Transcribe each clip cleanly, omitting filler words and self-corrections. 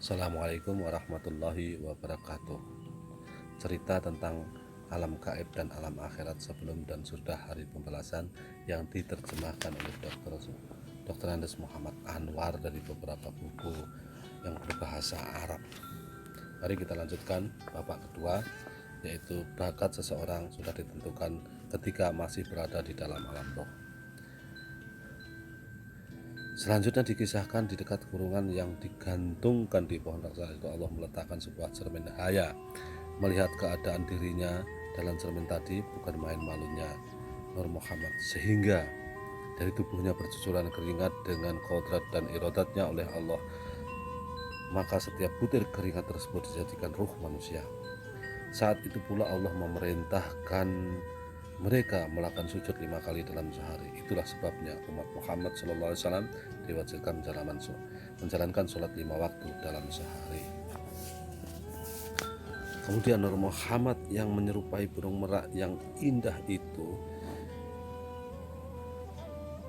Assalamualaikum warahmatullahi wabarakatuh. Cerita tentang alam gaib dan alam akhirat sebelum dan sudah hari pembalasan yang diterjemahkan oleh Dr. Andes Muhammad Anwar dari beberapa buku yang berbahasa Arab. Mari kita lanjutkan babak kedua, yaitu bakat seseorang sudah ditentukan ketika masih berada di dalam alam roh. Selanjutnya dikisahkan di dekat kurungan yang digantungkan di pohon raksasa itu Allah meletakkan sebuah cermin cahaya. Melihat keadaan dirinya dalam cermin tadi bukan main malunya Nur Muhammad, sehingga dari tubuhnya bercucuran keringat dengan kodrat dan irodatnya oleh Allah. Maka setiap butir keringat tersebut dijadikan ruh manusia. Saat itu pula Allah memerintahkan mereka melakukan sujud 5 kali dalam sehari. Itulah sebabnya umat Muhammad SAW diwajibkan menjalankan sholat 5 waktu dalam sehari. Kemudian Nur Muhammad yang menyerupai burung merak yang indah itu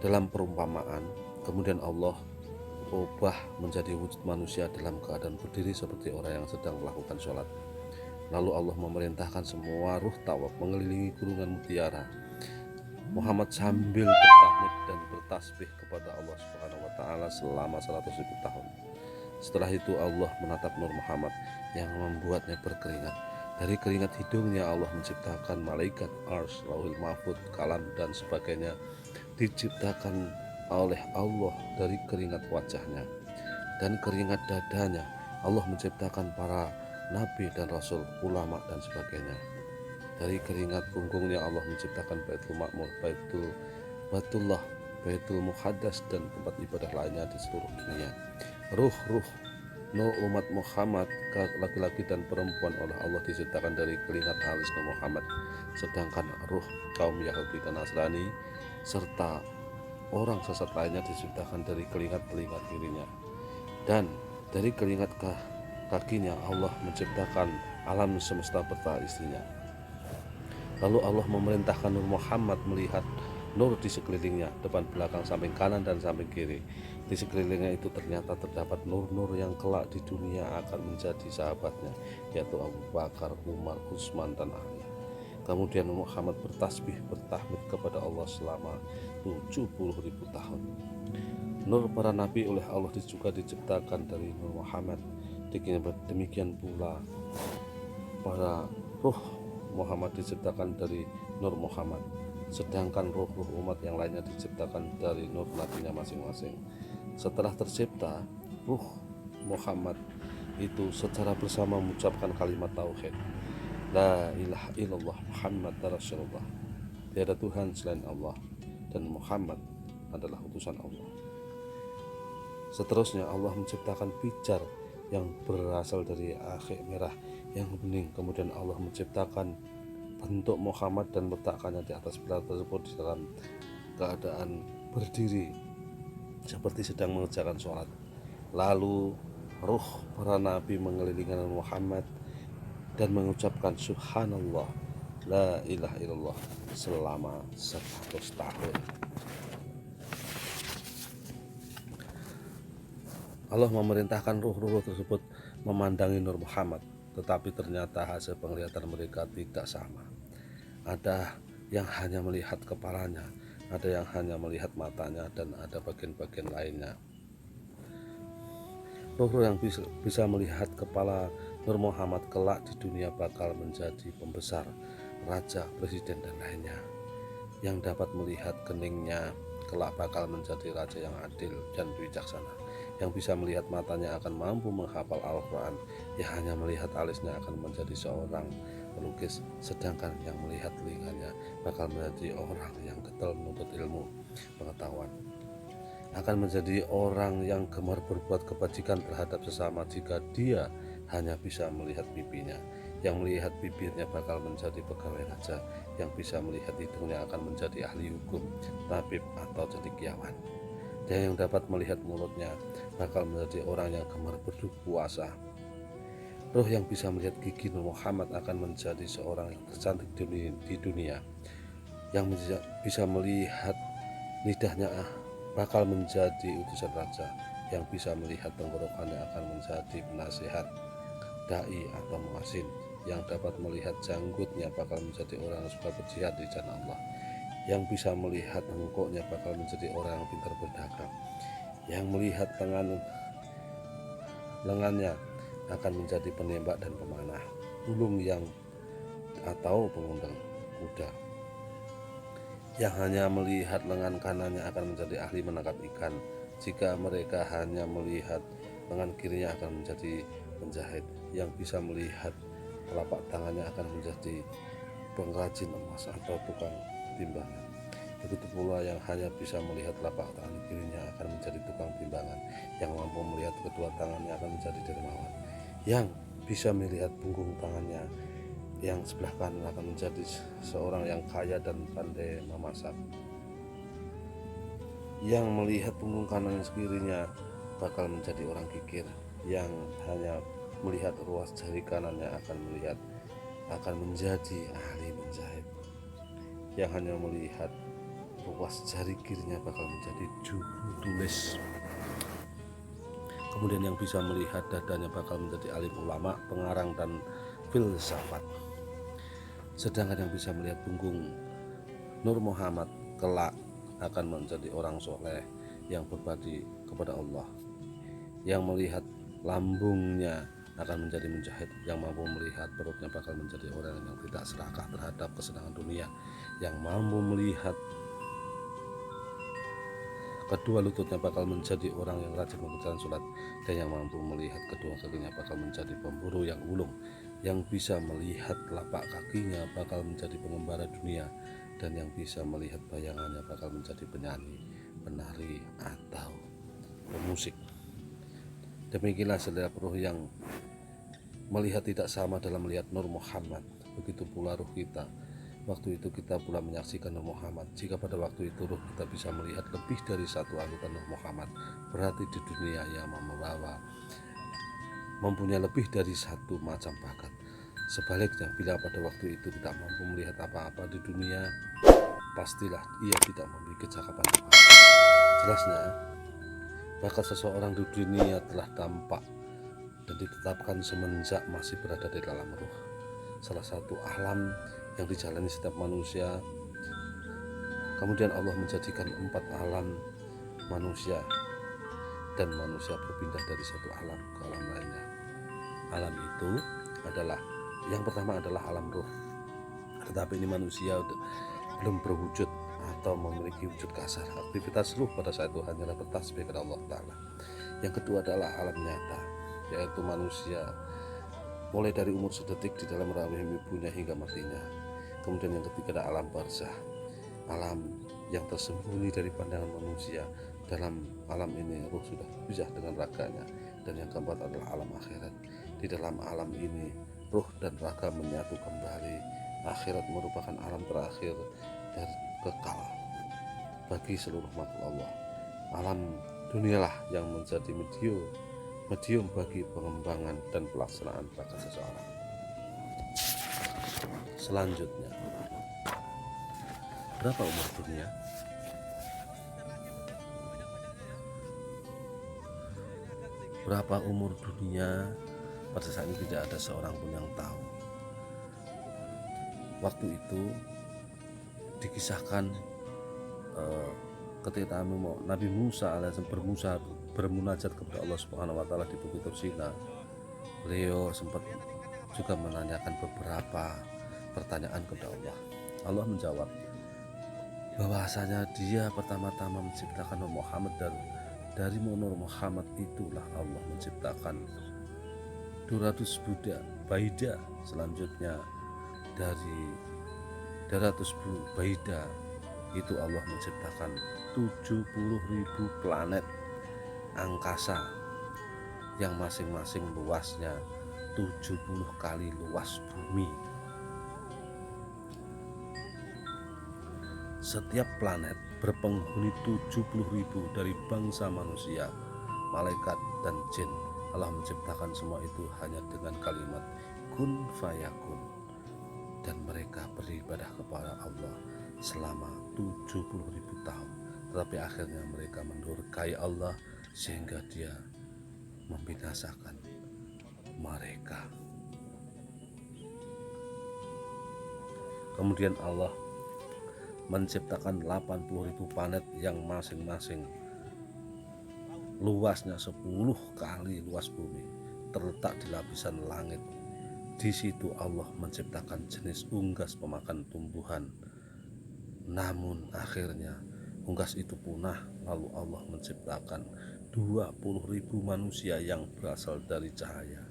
dalam perumpamaan, kemudian Allah ubah menjadi wujud manusia dalam keadaan berdiri seperti orang yang sedang melakukan sholat. Lalu Allah memerintahkan semua ruh tawaf mengelilingi kurungan mutiara. Muhammad sambil bertahmid dan bertasbih kepada Allah Subhanahu wa taala selama 100.000 tahun. Setelah itu Allah menatap Nur Muhammad yang membuatnya berkeringat. Dari keringat hidungnya Allah menciptakan malaikat, Arsy, Lauhul Mahfuz, kalam dan sebagainya diciptakan oleh Allah dari keringat wajahnya. Dan keringat dadanya Allah menciptakan para nabi dan rasul, ulama dan sebagainya. Dari keringat punggungnya Allah menciptakan Baitul Ma'mur, Baitullah, Baitul Muqaddas dan tempat ibadah lainnya di seluruh dunia. Ruh-ruh umat Muhammad, laki-laki dan perempuan oleh Allah diciptakan dari keringat halis Muhammad, sedangkan ruh kaum Yahudi dan Nasrani serta orang sesat lainnya diciptakan dari keringat telinga kirinya. Dan dari keringat kakinya Allah menciptakan alam semesta beserta isinya. Lalu Allah memerintahkan Nur Muhammad melihat nur di sekelilingnya, depan, belakang, samping kanan dan samping kiri. Di sekelilingnya itu ternyata terdapat nur-nur yang kelak di dunia akan menjadi sahabatnya, yaitu Abu Bakar, Umar, Utsman dan Ali. Kemudian Muhammad bertasbih, bertahmid kepada Allah selama 70.000 tahun. Nur para nabi oleh Allah juga diciptakan dari Nur Muhammad. Demikian pula para ruh Muhammad diciptakan dari Nur Muhammad, sedangkan ruh-ruh umat yang lainnya diciptakan dari nur nabinya masing-masing. Setelah tercipta, ruh Muhammad itu secara bersama mengucapkan kalimat tauhid, La ilaha illallah Muhammad Rasulullah, tiada Tuhan selain Allah dan Muhammad adalah utusan Allah. Seterusnya Allah menciptakan pijar yang berasal dari akik merah yang bening. Kemudian Allah menciptakan bentuk Muhammad dan meletakkannya di atas pilar tersebut di dalam keadaan berdiri seperti sedang mengerjakan sholat. Lalu ruh para nabi mengelilingi Muhammad dan mengucapkan Subhanallah, La ilaha illallah selama 100 tahun. Allah memerintahkan ruh-ruh tersebut memandangi Nur Muhammad, tetapi ternyata hasil penglihatan mereka tidak sama. Ada yang hanya melihat kepalanya, ada yang hanya melihat matanya, dan ada bagian-bagian lainnya. Ruh-ruh yang bisa melihat kepala Nur Muhammad kelak di dunia bakal menjadi pembesar, raja, presiden, dan lainnya. Yang dapat melihat keningnya kelak bakal menjadi raja yang adil dan bijaksana. Yang bisa melihat matanya akan mampu menghafal Al-Quran. Yang hanya melihat alisnya akan menjadi seorang pelukis. Sedangkan yang melihat telinganya bakal menjadi orang yang getol menuntut ilmu pengetahuan. Akan menjadi orang yang gemar berbuat kebajikan terhadap sesama jika dia hanya bisa melihat pipinya. Yang melihat bibirnya bakal menjadi pegawai raja. Yang bisa melihat hidungnya akan menjadi ahli hukum, tabib atau cendekiawan. Dan yang dapat melihat mulutnya bakal menjadi orang yang gemar berpuasa. Ruh yang bisa melihat gigi Nur Muhammad akan menjadi seorang yang tercantik di dunia. Yang bisa melihat lidahnya bakal menjadi utusan raja. Yang bisa melihat tenggorokannya akan menjadi penasihat, dai atau muazin. Yang dapat melihat janggutnya bakal menjadi orang yang suka berjihad di jalan Allah. Yang bisa melihat hengkoknya bakal menjadi orang yang pintar berdagang. Yang melihat lengannya akan menjadi penembak dan pemanah, ulung yang atau pengundang kuda. Yang hanya melihat lengan kanannya akan menjadi ahli menangkap ikan. Jika mereka hanya melihat lengan kirinya akan menjadi penjahit. Yang bisa melihat telapak tangannya akan menjadi pengrajin emas atau tukang timbangan. Begitu pula yang hanya bisa melihat telapak tangan kirinya akan menjadi tukang timbangan. Yang mampu melihat kedua tangannya akan menjadi dermawan. Yang bisa melihat punggung tangannya yang sebelah kanan akan menjadi seorang yang kaya dan pandai memasak. Yang melihat punggung kanan yang sekirinya bakal menjadi orang kikir. Yang hanya melihat ruas jari kanannya akan menjadi ahli menjahit. Yang hanya melihat ruas jari kirinya bakal menjadi juru tulis. Kemudian yang bisa melihat dadanya bakal menjadi alim ulama, pengarang dan filsafat. Sedangkan yang bisa melihat punggung Nur Muhammad kelak akan menjadi orang soleh yang berbakti kepada Allah. Yang melihat lambungnya akan menjadi mujahid. Yang mampu melihat perutnya bakal menjadi orang yang tidak serakah terhadap kesenangan dunia. Yang mampu melihat kedua lututnya bakal menjadi orang yang rajin mengerjakan sholat. Dan yang mampu melihat kedua kakinya bakal menjadi pemburu yang ulung. Yang bisa melihat telapak kakinya bakal menjadi pengembara dunia. Dan yang bisa melihat bayangannya bakal menjadi penyanyi, penari atau pemusik. Demikianlah setiap ruh yang melihat tidak sama dalam melihat Nur Muhammad. Begitu pula ruh kita. Waktu itu kita pula menyaksikan Nur Muhammad. Jika pada waktu itu ruh kita bisa melihat lebih dari satu anggota Nur Muhammad, berarti di dunia yang mempunyai lebih dari satu macam bakat. Sebaliknya, bila pada waktu itu tidak mampu melihat apa-apa di dunia, pastilah ia tidak memiliki cakapan apa. Jelasnya, bakat seseorang di dunia telah tampak dan ditetapkan semenjak masih berada di dalam ruh. Salah satu alam yang dijalani setiap manusia. Kemudian Allah menjadikan 4 alam manusia, dan manusia berpindah dari satu alam ke alam lainnya. Alam itu adalah, yang pertama adalah alam ruh. Tetapi ini manusia belum berwujud atau memiliki wujud kasar. Aktivitas ruh pada saat itu hanyalah bertasbih kepada Allah Ta'ala. Yang kedua adalah alam nyata, yaitu manusia mulai dari umur sedetik di dalam rahim ibunya hingga matinya. Kemudian yang ketiga adalah alam barzah, alam yang tersembunyi dari pandangan manusia. Dalam alam ini ruh sudah berpisah dengan raganya. Dan yang keempat adalah alam akhirat. Di dalam alam ini ruh dan raga menyatu kembali. Akhirat merupakan alam terakhir dan kekal bagi seluruh makhluk Allah. Alam dunialah yang menjadi medium bagi pengembangan dan pelaksanaan bakat seseorang. Selanjutnya, berapa umur dunia? Berapa umur dunia? Pada saat ini tidak ada seorang pun yang tahu. Waktu itu dikisahkan ketika Nabi Musa alaihissalam bermunajat kepada Allah Subhanahu wa taala di Bukit Tursina. Beliau sempat juga menanyakan beberapa pertanyaan kepada Allah. Allah menjawab bahwasanya dia pertama-tama menciptakan Nur Muhammad, dan dari Nur Muhammad itulah Allah menciptakan 200 Baida. Selanjutnya dari 200 Baida itu Allah menciptakan 70.000 planet angkasa yang masing-masing luasnya 70 kali luas bumi. Setiap planet berpenghuni 70.000 dari bangsa manusia, malaikat dan jin. Allah menciptakan semua itu hanya dengan kalimat kun fayakun, dan mereka beribadah kepada Allah selama 70.000 tahun. Tetapi akhirnya mereka mendurkai Allah sehingga dia membinasakan mereka. Kemudian Allah menciptakan 80.000 planet yang masing-masing luasnya 10 kali luas bumi, terletak di lapisan langit. Di situ Allah menciptakan jenis unggas pemakan tumbuhan. Namun akhirnya unggas itu punah, lalu Allah menciptakan 20.000 manusia yang berasal dari cahaya.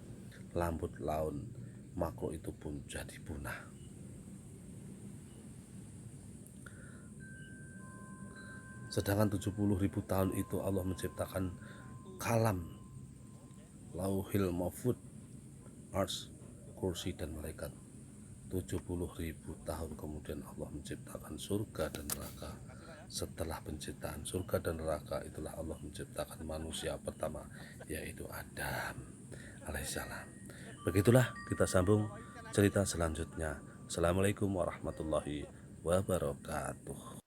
Lambat laun makhluk itu pun jadi punah. Sedangkan 70.000 tahun itu Allah menciptakan kalam, lauhil mahfud, ars, kursi dan malaikat. 70.000 tahun kemudian Allah menciptakan surga dan neraka. Setelah penciptaan surga dan neraka, itulah Allah menciptakan manusia pertama, yaitu Adam alaihissalam. Begitulah kita sambung cerita selanjutnya. Assalamualaikum warahmatullahi wabarakatuh.